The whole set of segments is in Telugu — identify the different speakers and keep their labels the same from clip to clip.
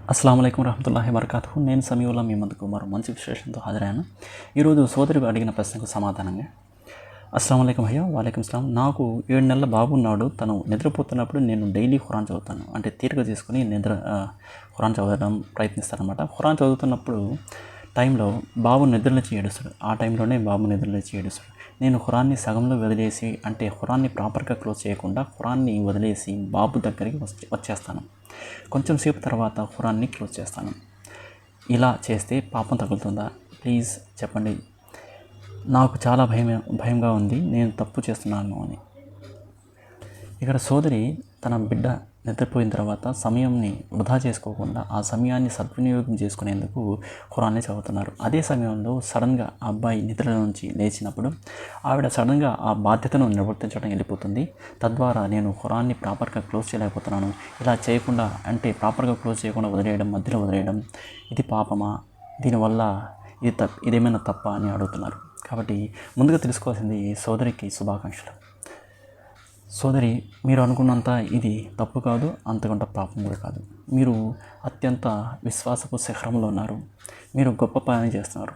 Speaker 1: అస్సలాముఅలైకుం వరహమతుల్లాహి వబర్కాతుహు. నేను సమీవుల్లా మీ ముందుకు మరో మంచి విశ్లేషణతో హాజరయ్యాను. ఈరోజు సోదరి అడిగిన ప్రశ్నకు సమాధానంగా, అస్సలాముఅలైకుం భయ్యా. వాలేకుం సలాం. నాకు 7 నెలల బాబు ఉన్నాడు. తను నిద్రపోతున్నప్పుడు నేను డైలీ ఖురాన్ చదువుతాను. అంటే తీరిక చేసుకుని ఖురాన్ చదవడం ప్రయత్నిస్తానమాట. ఖురాన్ చదువుతున్నప్పుడు టైంలో బాబు నిద్రలేచి ఏడుస్తాడు. ఆ టైంలోనే బాబు నిద్రలేచి ఏడుస్తాడు. నేను ఖురాన్ని సగంలో వదిలేసి, అంటే ఖురాన్ని ప్రాపర్గా క్లోజ్ చేయకుండా ఖురాన్ని వదిలేసి బాబు దగ్గరికి వచ్చేస్తాను. కొంచెం సేపు తర్వాత ఖురాన్ని క్లోజ్ చేస్తాను. ఇలా చేస్తే పాపం తగులుతుందా? ప్లీజ్ చెప్పండి. నాకు చాలా భయంగా ఉంది. నేను తప్పు చేస్తున్నాను అని. ఇక్కడ సోదరి తన బిడ్డ నిద్రపోయిన తర్వాత సమయంని వృధా చేసుకోకుండా ఆ సమయాన్ని సద్వినియోగం చేసుకునేందుకు ఖురాన్ని చదువుతున్నారు. అదే సమయంలో సడన్గా ఆ అబ్బాయి నిద్ర నుంచి లేచినప్పుడు ఆవిడ సడన్గా ఆ బాధ్యతను నిర్వర్తించడం వెళ్ళిపోతుంది. తద్వారా నేను ఖురాన్ని ప్రాపర్గా క్లోజ్ చేయలేకపోతున్నాను. ఇలా చేయకుండా, అంటే ప్రాపర్గా క్లోజ్ చేయకుండా వదిలేయడం, మధ్యలో వదిలేయడం, ఇది పాపమా? దీనివల్ల ఇదేమైనా తప్ప అని అడుగుతున్నారు. కాబట్టి ముందుగా తెలుసుకోవాల్సింది, సోదరికి శుభాకాంక్షలు. సోదరి, మీరు అనుకున్నంత ఇది తప్పు కాదు, అంతకంటే పాపం కూడా కాదు. మీరు అత్యంత విశ్వాసపు శిఖరంలో ఉన్నారు. మీరు గొప్ప పని చేస్తున్నారు.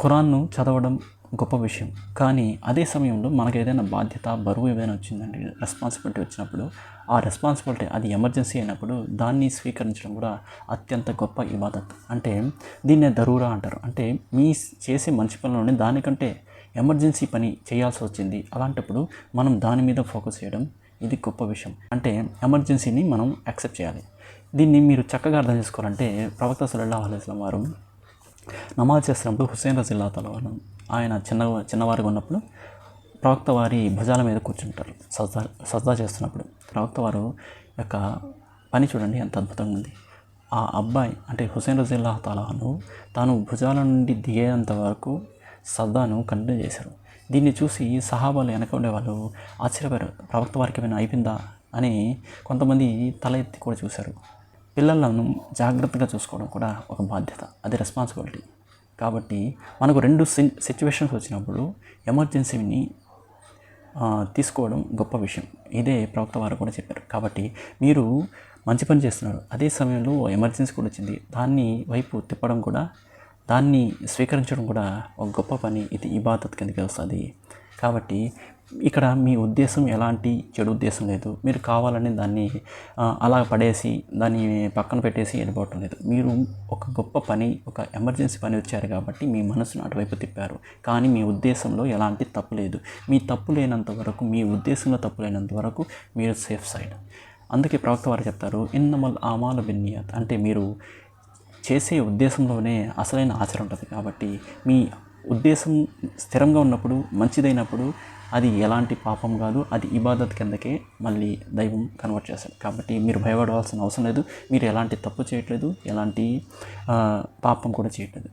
Speaker 1: ఖురాన్ను చదవడం గొప్ప విషయం. కానీ అదే సమయంలో మనకు ఏదైనా బాధ్యత, బరువు ఏదైనా వచ్చిందండి, రెస్పాన్సిబిలిటీ వచ్చినప్పుడు, ఆ రెస్పాన్సిబిలిటీ అది ఎమర్జెన్సీ అయినప్పుడు దాన్ని స్వీకరించడం కూడా అత్యంత గొప్ప ఇబాదత్. అంటే దీన్నే దరూరా అంటారు. అంటే మీ చేసే మంచి పనులని దానికంటే ఎమర్జెన్సీ పని చేయాల్సి వచ్చింది. అలాంటప్పుడు మనం దాని మీద ఫోకస్ చేయడం ఇది గొప్ప విషయం. అంటే ఎమర్జెన్సీని మనం యాక్సెప్ట్ చేయాలి. దీన్ని మీరు చక్కగా అర్థం చేసుకోవాలంటే, ప్రవక్త సల్లల్లాహు అలైహి వసల్లం వారు నమాజ్ చేస్తున్నప్పుడు హుస్సేన్ రజియల్లాహు తఆలా అన్హు ఆయన చిన్నవారిగా ఉన్నప్పుడు ప్రవక్త వారి భుజాల మీద కూర్చుంటారు. సజ్దా చేస్తున్నప్పుడు ప్రవక్త వారు యొక్క పని చూడండి ఎంత అద్భుతంగా ఉంది. ఆ అబ్బాయి, అంటే హుస్సేన్ రజియల్లాహు తఆలా అన్హు, తాను భుజాల నుండి దిగేంత వరకు సద్దాను కంటిన్యూ చేశారు. దీన్ని చూసి సహాబాలు వెనక ఉండేవాళ్ళు ఆశ్చర్యపోయారు. ప్రవక్త వారికి ఏమైనా అయిపోయిందా అని కొంతమంది తల ఎత్తి కూడా చూశారు. పిల్లలను జాగ్రత్తగా చూసుకోవడం కూడా ఒక బాధ్యత, అది రెస్పాన్సిబిలిటీ. కాబట్టి మనకు 2 సిచ్యువేషన్స్ వచ్చినప్పుడు ఎమర్జెన్సీని తీసుకోవడం గొప్ప విషయం. ఇదే ప్రవక్త వారు కూడా చెప్పారు. కాబట్టి మీరు మంచి పని చేస్తున్నారు. అదే సమయంలో ఎమర్జెన్సీ కూడా వచ్చింది. దాన్ని వైపు తిప్పడం కూడా, దాన్ని స్వీకరించడం కూడా ఒక గొప్ప పని. ఇది ఇబాదత్ కిందకి వస్తుంది. కాబట్టి ఇక్కడ మీ ఉద్దేశం ఎలాంటి చెడు ఉద్దేశం లేదు. మీరు కావాలని దాన్ని అలా పడేసి దాన్ని పక్కన పెట్టేసి వెళ్ళిపోవటం లేదు. మీరు ఒక గొప్ప పని, ఒక ఎమర్జెన్సీ పని వచ్చారు కాబట్టి మీ మనసును అటువైపు తిప్పారు. కానీ మీ ఉద్దేశంలో ఎలాంటి తప్పు లేదు. మీ తప్పు లేనంత వరకు, మీ ఉద్దేశంలో తప్పు లేనంత వరకు మీరు సేఫ్ సైడ్. అందుకే ప్రవక్త వారు చెప్తారు, ఇన్నమల్ ఆమాలు బిన్నియత్. అంటే మీరు చేసే ఉద్దేశంలోనే అసలైన ఆచరణ ఉంటుంది. కాబట్టి మీ ఉద్దేశం స్థిరంగా ఉన్నప్పుడు, మంచిదైనప్పుడు, అది ఎలాంటి పాపం కాదు, అది ఇబాదత్ కిందకే మళ్ళీ దైవం కన్వర్ట్ చేస్తాడు. కాబట్టి మీరు భయపడవలసిన అవసరం లేదు. మీరు ఎలాంటి తప్పు చేయట్లేదు, ఎలాంటి పాపం కూడా చేయట్లేదు.